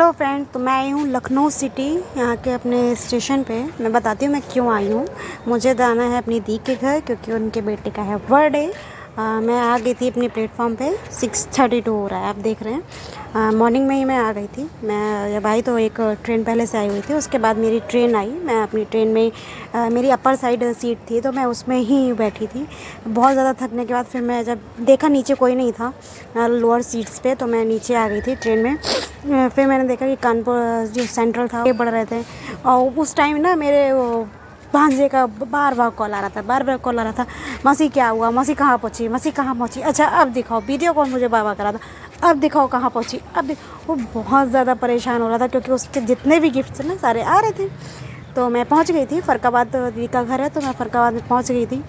Hello friend, तो मैं आई हूँ लखनऊ सिटी, यहाँ के अपने स्टेशन पे। मैं बताती हूँ मैं क्यों आई हूँ। मुझे जाना है अपनी दी के घर क्योंकि उनके बेटे का है बर्थडे। मैं आ गई थी अपनी प्लेटफॉर्म पे, 6:32 हो रहा है, आप देख रहे हैं। मॉर्निंग में ही मैं आ गई थी। मैं जब आई तो एक ट्रेन पहले से आई हुई थी, उसके बाद मेरी ट्रेन आई। मैं अपनी ट्रेन में मेरी अपर साइड सीट थी तो मैं उसमें ही बैठी थी। बहुत ज़्यादा थकने के बाद फिर मैं जब देखा नीचे कोई नहीं था लोअर सीट्स पे, तो मैं नीचे आ गई थी ट्रेन में। फिर मैंने देखा कि कानपुर जो सेंट्रल था ये बढ़ रहे थे, और उस टाइम ना मेरे वो भांजे का बार बार कॉल आ रहा था। मौसी क्या हुआ, मौसी कहाँ पहुँची, अच्छा अब दिखाओ, वीडियो कॉल मुझे बाबा करा था, अब दिखाओ कहाँ पहुँची, वो बहुत ज़्यादा परेशान हो रहा था क्योंकि उसके जितने भी गिफ्ट्स ना सारे आ रहे थे। तो मैं पहुँच गई थी फ़रकाबाद, दीदी का घर है तो मैं फ़रकाबाद में पहुँच गई थी।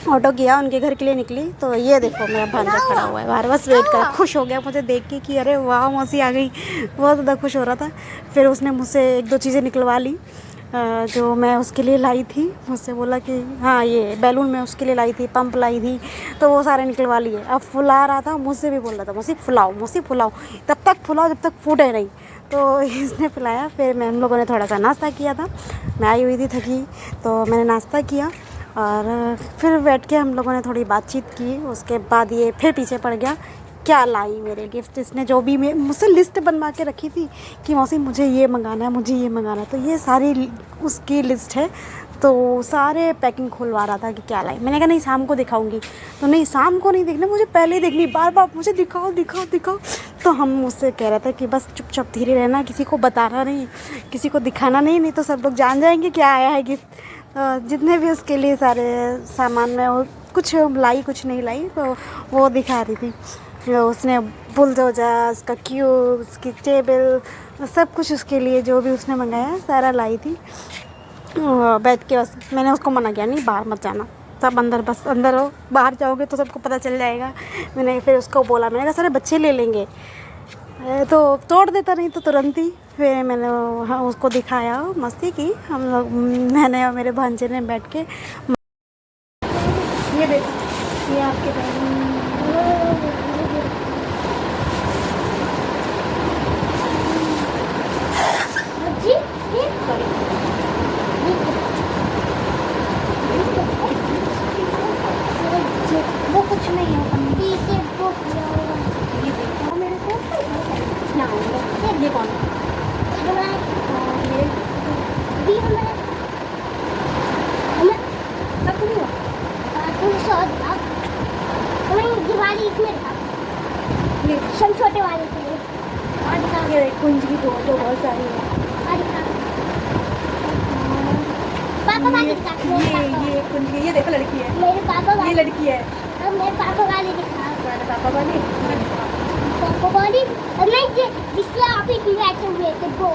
ऑटो किया, उनके घर के लिए निकली तो ये देखो मेरा भांजा खड़ा हुआ है बाहर, बस वेट कर। खुश हो गया मुझे देख के कि अरे वाह मौसी आ गई, बहुत ज़्यादा खुश हो रहा था। फिर उसने मुझसे 1-2 चीज़ें निकलवा ली जो मैं उसके लिए लाई थी। मुझसे बोला कि हाँ ये बैलून मैं उसके लिए लाई थी, पंप लाई थी, तो वो सारे निकलवा लिए। अब फुला रहा था, मुझसे भी बोल रहा था मौसी फुलाओ, तब तक फुलाओ जब तक फूटे नहीं। तो इसने फुलाया। फिर हम लोगों ने थोड़ा सा नाश्ता किया था, मैं आई हुई थी थकी, तो मैंने नाश्ता किया और फिर बैठ के हम लोगों ने थोड़ी बातचीत की। उसके बाद ये फिर पीछे पड़ गया, क्या लाई मेरे गिफ्ट। इसने जो भी मुझसे लिस्ट बनवा के रखी थी कि मौसी मुझे ये मंगाना है, तो ये सारी उसकी लिस्ट है। तो सारे पैकिंग खुलवा रहा था कि क्या लाई। मैंने कहा नहीं शाम को दिखाऊंगी, तो नहीं शाम को नहीं देखना, मुझे पहले ही देखनी, बार बार मुझे दिखाओ। तो हम मुझसे कह रहे थे कि बस चुपचाप धीरे रहना, किसी को बताना नहीं, किसी को दिखाना नहीं तो सब लोग जान जाएंगे क्या आया है गिफ्ट। जितने भी उसके लिए सारे सामान में वो कुछ लाई कुछ नहीं लाई, तो वो दिखा रही थी। उसने बुलडोजर, उसका क्यूब, उसकी टेबल, सब कुछ उसके लिए जो भी उसने मंगाया सारा लाई थी। बैठ के बस मैंने उसको मना किया, नहीं बाहर मत जाना, सब अंदर, बस अंदर हो, बाहर जाओगे तो सबको पता चल जाएगा। मैंने फिर उसको बोला, मैंने कहा सारे बच्चे ले लेंगे, तो तोड़ देता नहीं तो तुरंत ही। फिर मैंने हाँ उसको दिखाया, मस्ती की हम लोग, मैंने और मेरे भांजे ने बैठ के। ये देखो ये आपके वो कुछ नहीं है, मेरे को ये कौन दिवाली इसमें था, ये छोटे वाले के लिए। ये कुंज की दो जो बहुत सारी है। पापा वाली दिखा, ये कुंज की, ये देखो लड़की है, मेरे पापा ये वाली, लड़की है, अब मेरे पापा वाली दिखा, तुम्हारे पापा वाली। पापा वाली और नहीं ये इसलिए आप ही बैठे हुए थे वो।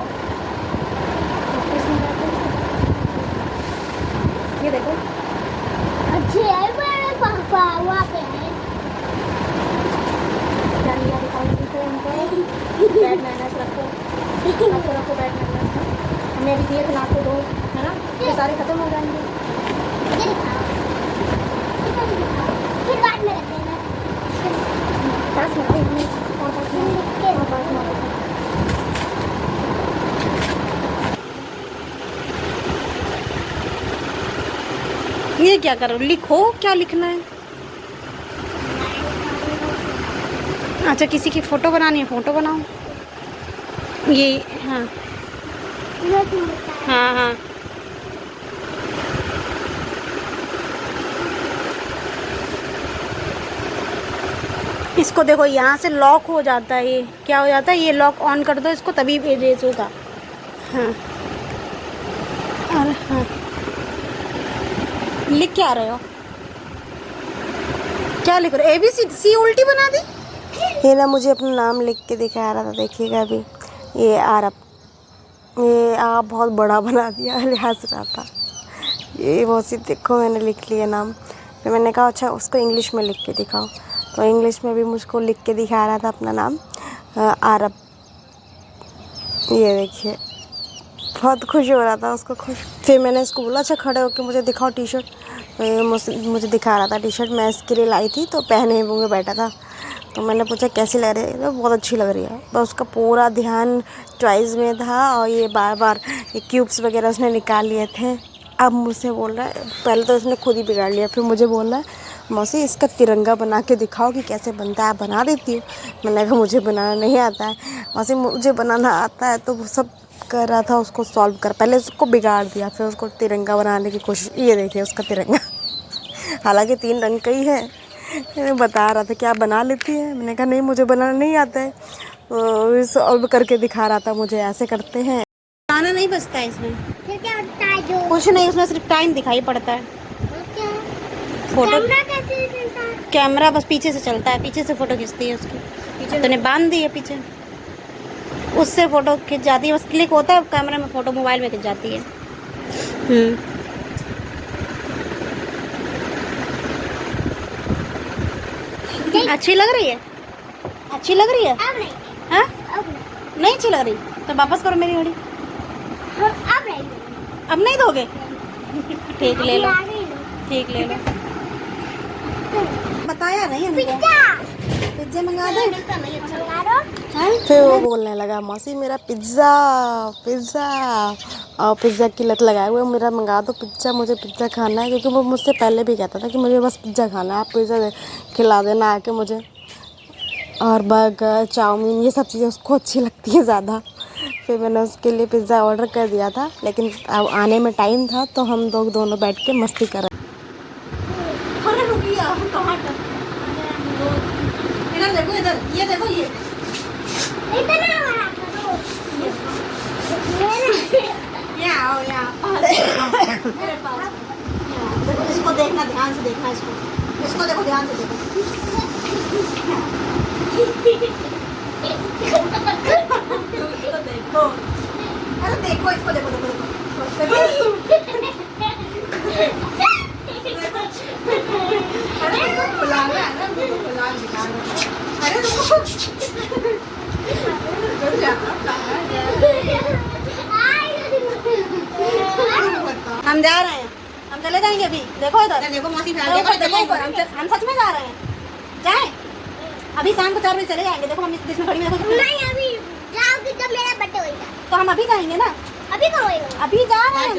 ये देखो अच्छे है मेरे पापा, वहाँ पे है। बैड मैनर्स रखो, रखो बैड मैनर्स। हमें भी दिए खिला के दो, है ना, ये सारे खत्म हो जाएंगे। ये दिखाओ, फिर बाद में रख देना। पास में ये क्या करो, लिखो क्या लिखना है। अच्छा किसी की फ़ोटो बनानी है, फ़ोटो बनाओ। ये हाँ हाँ, इसको देखो यहाँ से लॉक हो जाता है, ये क्या हो जाता है, ये लॉक ऑन कर दो इसको तभी इरेज होगा। हाँ और हाँ लिख क्या रहे हो, क्या लिख रहे हो, ABCD उल्टी बना दी। ये ना मुझे अपना नाम लिख के दिखा रहा था, देखिएगा अभी, ये आरब, ये आप बहुत बड़ा बना दिया, हंस रहा था। ये बहुत सी देखो मैंने लिख लिया नाम। फिर मैंने कहा अच्छा उसको इंग्लिश में लिख के दिखाओ, तो इंग्लिश में भी मुझको लिख के दिखा रहा था अपना नाम, आरब। ये देखिए बहुत खुश हो रहा था, उसको खुश। फिर मैंने इसको बोला अच्छा खड़े होकर मुझे दिखाओ टी शर्ट, तो ये मुझे दिखा रहा था टी शर्ट, मैं इसके लिए लाई थी तो पहने हुए बैठा था। तो मैंने पूछा कैसी लग रही है, तो बहुत अच्छी लग रही है। बस उसका पूरा ध्यान चॉइस में था और ये बार बार ये क्यूब्स वगैरह उसने निकाल लिए थे। अब मुझसे बोल रहा है, पहले तो उसने खुद ही बिगाड़ लिया, फिर मुझे बोल रहा है मौसी इसका तिरंगा बना के दिखाओ कि कैसे बनता है, आप बना देती हो। मैंने कहा मुझे बनाना नहीं आता है। मौसी मुझे बनाना आता है। तो वो सब कर रहा था, उसको सॉल्व कर, पहले उसको बिगाड़ दिया, फिर उसको तिरंगा बनाने की कोशिश। ये देखिए उसका तिरंगा हालांकि 3 रंग का ही है। बता रहा था कि आप बना लेती हैं। मैंने कहा नहीं मुझे बनाना नहीं आता है। तो सॉल्व करके दिखा रहा था मुझे, ऐसे करते हैं। गाना नहीं बजता है इसमें, फिर क्या होता है जो कुछ नहीं, उसमें सिर्फ टाइम दिखाई पड़ता है। क्या फोटो कैमरा कैसे चलता है? कैमरा बस पीछे से चलता है, पीछे से फोटो खींचती है उसकी। पीछे तूने बांध दी है पीछे, उससे फोटो खिंच जाती है। बस क्लिक होता है कैमरा में, फोटो मोबाइल में खिंच जाती है। अच्छी लग रही है, अच्छी लग रही है। अब नहीं, हाँ अब नहीं, नहीं अच्छी लग रही तो वापस करो मेरी घड़ी। अब नहीं, अब नहीं दोगे? ठीक ले लो, आ गई ना। ठीक ले लो। बताया नहीं हमको। पिज्जा मंगा दे। मंगा दो। फिर वो बोलने लगा मौसी मेरा पिज्ज़ा पिज्ज़ा, और पिज़्ज़ा की लत लगाए हुए, मेरा मंगा दो पिज्ज़ा, मुझे पिज़्ज़ा खाना है। क्योंकि वो मुझसे पहले भी कहता था कि मुझे बस पिज़्ज़ा खाना है, आप पिज़्ज़ा खिला देना आके मुझे। और बर्गर चाउमीन ये सब चीज़ें उसको अच्छी लगती है ज़्यादा। फिर मैंने उसके लिए पिज़्ज़ा ऑर्डर कर दिया था, लेकिन अब आने में टाइम था तो हम लोग दोनों बैठ के मस्ती कर रहे। अरे रुकिए, हम कहाँ इधर देखो, इधर ये देखो, ये इतना बड़ा करो। यहाँ आओ, यहाँ मेरे पास। देखो इसको देखना, ध्यान से देखना, इसको देखो ध्यान से देखो। देखो, अरे देखो इसको, देखो देखो देखो। अरे देखो फुलाना है ना, फुलाना दिखाना। अरे हम जा रहे हैं, हम चले जाएंगे अभी। देखो इधर देखो मौसी, देखो हम सच में जा रहे हैं। जाए अभी शाम को 4 बजे चले जाएंगे। देखो हम इस में खड़ी में देखो। नहीं अभी जाओगी जब मेरा बर्थडे होएगा, तो हम अभी जाएंगे ना, अभी कब होएगा? अभी जा रहे हैं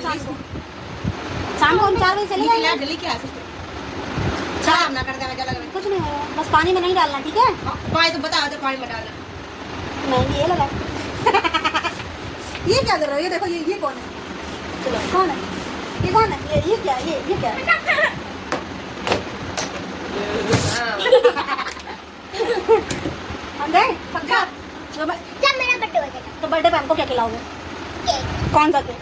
शाम को हम 4 बजे चले जाएंगे। जल्दी क्या चार ना कर दे, मजा लग कुछ नहीं होगा, बस पानी में नहीं डालना, ठीक है? पानी तो बताओ, तो पानी में डालना। नहीं ये लगा ये क्या कर रहे हो? ये देखो, ये कौन है? चलो कौन है? ये कौन है? ये क्या, ये क्या है? हम गए पक्का। जब मेरा बर्थडे होएगा तो बर्थडे पे हमको क्या खिलाओगे? केक कौन सा केक?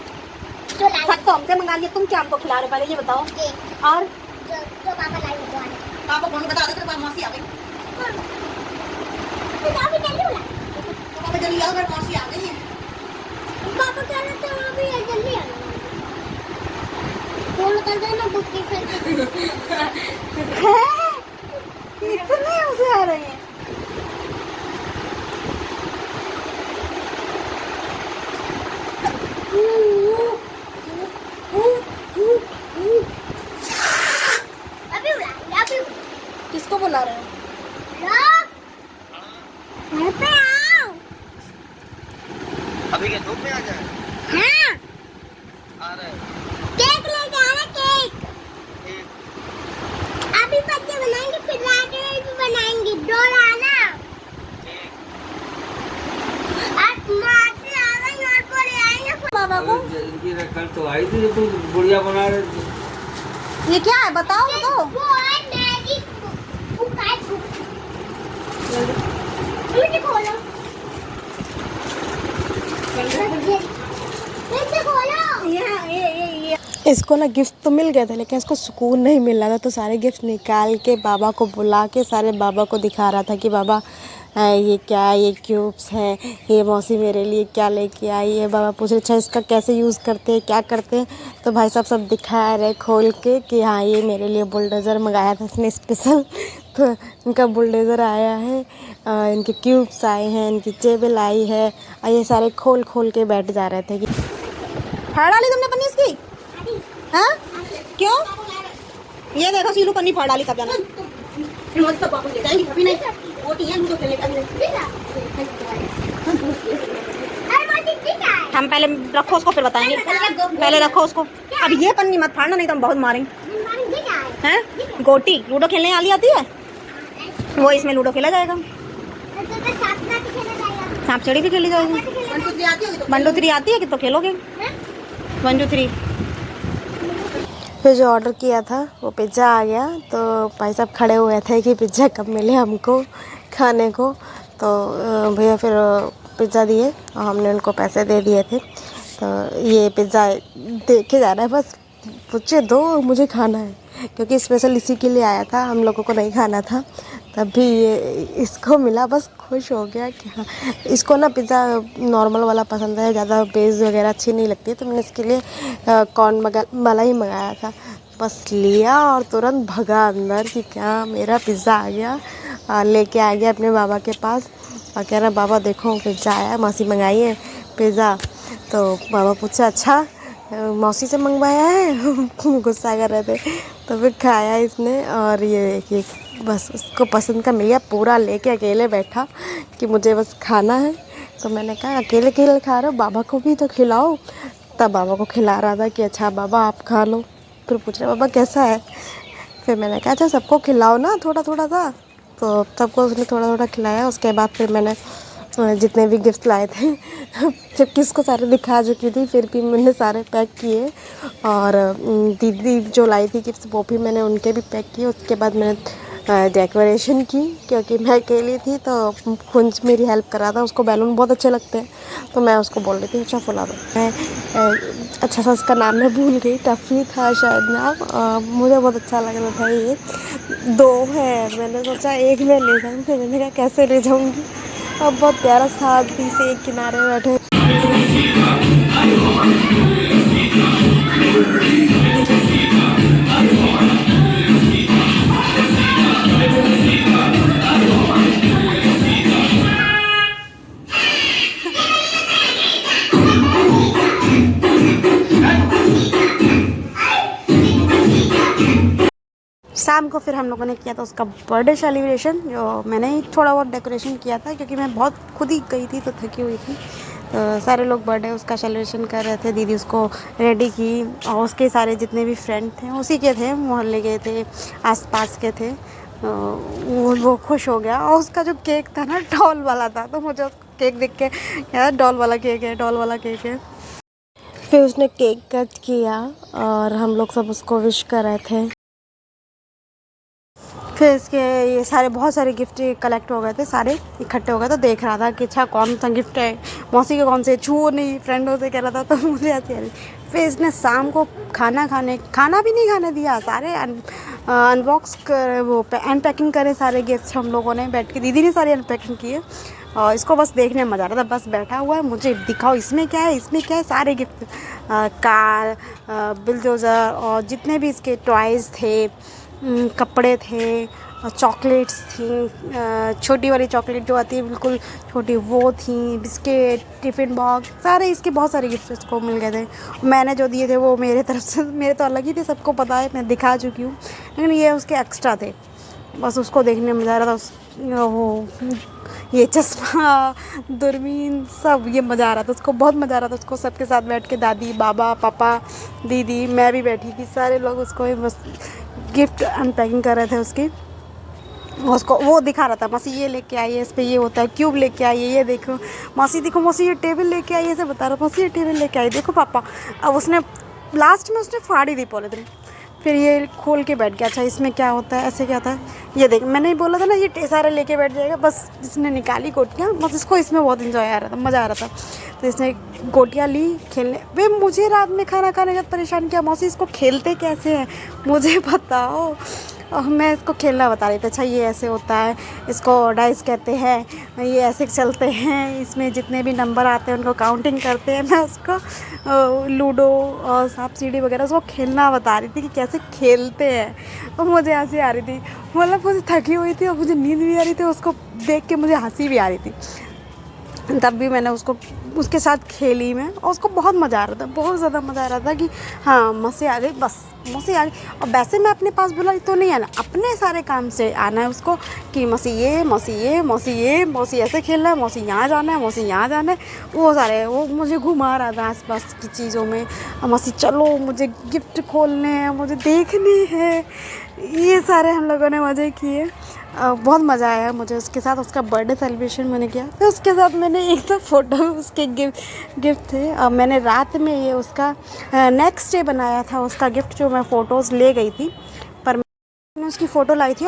जो लाई, सब तो हमसे मंगा लिया, तुम क्या हमको खिला रहे हो? पहले ये बताओ। केक और जो पापा लाई वो आने। पापा कौन बता दो, तेरे मौसी आ गई। तो अभी जल्दी बुला। पापा जल्दी आओ, मेरी मौसी आ गई है। पापा कह रहे थे अभी जल्दी आना। फोन कर देना बुक के साथ। इतने उसे आ रहे हैं। अभी बुला, अभी किसको बुला रहे हो? घर पे आओ। अभी क्या धूप में आ जाए? हाँ आ रहे हैं। केक लेके आना, केक ठीक। अभी बच्चे बनाएंगे, फिर रात में भी बनाएंगे। डोर आना ठीक। आज मार्च आ गई और बोले आएंगे। बाबा को जल्दी कल तो आई थी जब तुम गुड़िया बना रहे थे। ये क्या है बताओ तो। वो है मैगी बुक है, बुक मुझे खोलो, मुझे खोलो। ये इसको ना गिफ्ट तो मिल गया था, लेकिन इसको सुकून नहीं मिल रहा था। तो सारे गिफ्ट निकाल के बाबा को बुला के सारे बाबा को दिखा रहा था कि बाबा ये क्या, ये क्यूब्स हैं, ये मौसी मेरे लिए क्या लेके आई है। बाबा पूछ रहे अच्छा इसका कैसे यूज़ करते हैं, क्या करते हैं। तो भाई साहब सब दिखा रहे खोल के कि हाँ ये मेरे लिए बुलडोज़र मंगाया था इसने स्पेशल। तो इनका बुलडोज़र आया है, इनके क्यूब्स आए हैं, इनकी टेबल आई है, और ये सारे खोल खोल के बैठ जा रहे थे कि फाड़ डाली तुमने पन्नी इसकी? हाँ क्यों? ये देखो सीलू पन्नी फाड़ डाली सब जाना। फिर मौसी सब वापस ले जाएंगी, अभी नहीं। गोटी है लूडो खेलने का भी हम पहले रखो उसको फिर बताएंगे। पहले रखो उसको। अब ये पन्नी मत फाड़ना नहीं तो हम बहुत मारेंगे। हैं? गोटी लूडो खेलने वाली आती है वो, इसमें लूडो खेला जाएगा। सांप सीढ़ी भी खेली जाएगी। 1 2 3 आती होगी तो 1 2 3 आती है कि तो खेलोगे 1 2 3। फिर जो ऑर्डर किया था वो पिज़्ज़ा आ गया। तो भाई साहब खड़े हुए थे कि पिज़्ज़ा कब मिले हमको खाने को। तो भैया फिर पिज़्ज़ा दिए और हमने उनको पैसे दे दिए थे। तो ये पिज़्ज़ा देखे जा रहा है, बस पूछे दो मुझे खाना है, क्योंकि स्पेशल इसी के लिए आया था, हम लोगों को नहीं खाना था। तभी ये इसको मिला, बस खुश हो गया कि हाँ। इसको ना पिज़्ज़ा नॉर्मल वाला पसंद है, ज़्यादा बेस वगैरह अच्छी नहीं लगती, तो मैंने इसके लिए कॉर्न वाला ही मंगाया था। बस लिया और तुरंत भगा अंदर कि क्या मेरा पिज़्ज़ा आ गया। लेके आ गया अपने बाबा के पास और कह रहा बाबा देखो पिज़्ज़ा आया, मौसी मंगाई है पिज़्ज़ा। तो बाबा पूछा अच्छा मौसी से मंगवाया है गुस्सा कर रहे थे। तो फिर खाया इसने और ये देखिए बस उसको पसंद का मिल गया, पूरा लेके अकेले बैठा कि मुझे बस खाना है। तो मैंने कहा अकेले अकेले खा रहे हो, बाबा को भी तो खिलाओ। तब बाबा को खिला रहा था कि अच्छा बाबा आप खा लो। फिर पूछ रहे बाबा कैसा है। फिर मैंने कहा अच्छा सबको खिलाओ ना थोड़ा थोड़ा सा। तो सबको उसने थोड़ा थोड़ा खिलाया। उसके बाद फिर मैंने जितने भी गिफ्ट लाए थे जबकि उसको सारे दिखा चुकी थी, फिर भी मैंने सारे पैक किए। और दीदी जो लाई थी गिफ्ट वो भी मैंने उनके भी पैक किए। उसके बाद मैंने डेकोरेशन की, क्योंकि मैं अकेली थी तो कुंज मेरी हेल्प कर रहा था, उसको बैलून बहुत अच्छे लगते हैं। तो मैं उसको बोल रही थी अच्छा फुला दो। मैं अच्छा सा उसका नाम मैं भूल गई, टफ़ी था शायद नाम। मुझे बहुत अच्छा लग रहा था। ये 2 है, मैंने सोचा एक में ले जाऊँ, फिर मैंने कहा कैसे ले जाऊँगी। अब बहुत प्यारा शादी से एक किनारे बैठे। शाम को फिर हम लोगों ने किया था उसका बर्थडे सेलिब्रेशन, जो मैंने ही थोड़ा बहुत डेकोरेशन किया था क्योंकि मैं बहुत खुद ही गई थी तो थकी हुई थी। तो सारे लोग बर्थडे उसका सेलिब्रेशन कर रहे थे। दीदी उसको रेडी की और उसके सारे जितने भी फ्रेंड थे उसी के थे, मोहल्ले के थे, आसपास के थे। वो खुश हो गया। और उसका जो केक था ना डॉल वाला था, तो मुझे केक देख के यार डॉल वाला केक है, डॉल वाला केक है। फिर उसने केक कट किया और हम लोग सब उसको विश कर रहे थे। फिर इसके ये सारे बहुत सारे गिफ्ट कलेक्ट हो गए थे, सारे इकट्ठे हो गए। तो देख रहा था कि अच्छा कौन सा गिफ्ट है, मौसी के कौन से छुओ नहीं, फ्रेंडों से कह रहा था। तो मुझे आती है। फिर इसने शाम को खाना भी नहीं खाने दिया, सारे अनबॉक्स कर वो अनपैकिंग करे सारे गिफ्ट्स। हम लोगों ने बैठ के, दीदी ने सारी अनपैकिंग किए और इसको बस देखने में मज़ा आ रहा था। बस बैठा हुआ है, मुझे दिखाओ इसमें क्या है, इसमें क्या है। सारे गिफ्ट कार, बुलडोज़र और जितने भी इसके टॉयज़ थे, कपड़े थे, चॉकलेट्स थी, छोटी वाली चॉकलेट जो आती है बिल्कुल छोटी वो थी, बिस्किट, टिफ़िन बॉक्स, सारे इसके बहुत सारे गिफ्ट इसको मिल गए थे। मैंने जो दिए थे वो मेरे तरफ से, मेरे तो अलग ही थे, सबको पता है, मैं दिखा चुकी हूँ। लेकिन ये उसके एक्स्ट्रा थे, बस उसको देखने में मज़ा आ रहा था। वो ये चश्मा, दूरबीन, सब ये मज़ा आ रहा था उसको, बहुत मज़ा आ रहा था उसको। सबके साथ बैठ के दादी, बाबा, पापा, दीदी, मैं भी बैठी थी, सारे लोग उसको बस गिफ्ट अनपैकिंग कर रहे थे उसकी। उसको वो दिखा रहा था, मौसी ये लेके आई है, इस पे ये होता है, क्यूब लेके आई है, ये देखो मौसी, देखो मौसी ये टेबल लेके आई है, ऐसे बता रहा मौसी ये टेबल लेके आई, देखो पापा। अब उसने लास्ट में उसने फाड़ी दी पॉलीथिन। फिर ये खोल के बैठ गया, अच्छा इसमें क्या होता है, ऐसे क्या होता है, ये देख। मैंने ही बोला था ना ये सारे लेके बैठ जाएगा। बस इसने निकाली गोटियाँ, बस इसको इसमें बहुत इन्जॉय आ रहा था, मज़ा आ रहा था। तो इसने गोटियाँ ली खेलने। वे मुझे रात में खाना खाने का परेशान किया, मौसी इसको खेलते कैसे हैं मुझे बताओ। और मैं इसको खेलना बता रही थी, अच्छा ये ऐसे होता है, इसको डाइस कहते हैं, ये ऐसे चलते हैं, इसमें जितने भी नंबर आते हैं उनको काउंटिंग करते हैं। मैं उसको लूडो और सांप सीढ़ी वगैरह उसको खेलना बता रही थी कि कैसे खेलते हैं। और मुझे हंसी आ रही थी, मतलब मुझे थकी हुई थी और मुझे नींद भी आ रही थी, उसको देख के मुझे हंसी भी आ रही थी। तब भी मैंने उसके साथ खेली मैं, और उसको बहुत मज़ा आ रहा था, बहुत ज़्यादा मज़ा आ रहा था कि हाँ मौसी आ गई, बस मौसी आ गई। और वैसे मैं अपने पास बुलाई तो नहीं आना, अपने सारे काम से आना है उसको कि मौसी ये, मौसी ये, मौसी ये, मौसी ऐसे खेलना है, मौसी यहाँ जाना है, मौसी यहाँ जाना है। वो सारे वो मुझे घुमा रहा था आसपास की चीज़ों में। मौसी चलो मुझे गिफ्ट खोलने हैं, मुझे देखने हैं। ये सारे हम लोगों ने मज़े किए। बहुत मज़ा आया मुझे उसके साथ। उसका बर्थडे सेलिब्रेशन मैंने किया, तो उसके साथ मैंने एक तो फ़ोटो उसके गिफ्ट थे। मैंने रात में ये उसका नेक्स्ट डे बनाया था उसका गिफ्ट, जो मैं फ़ोटोज़ ले गई थी, पर मैंने उसकी फ़ोटो लाई थी।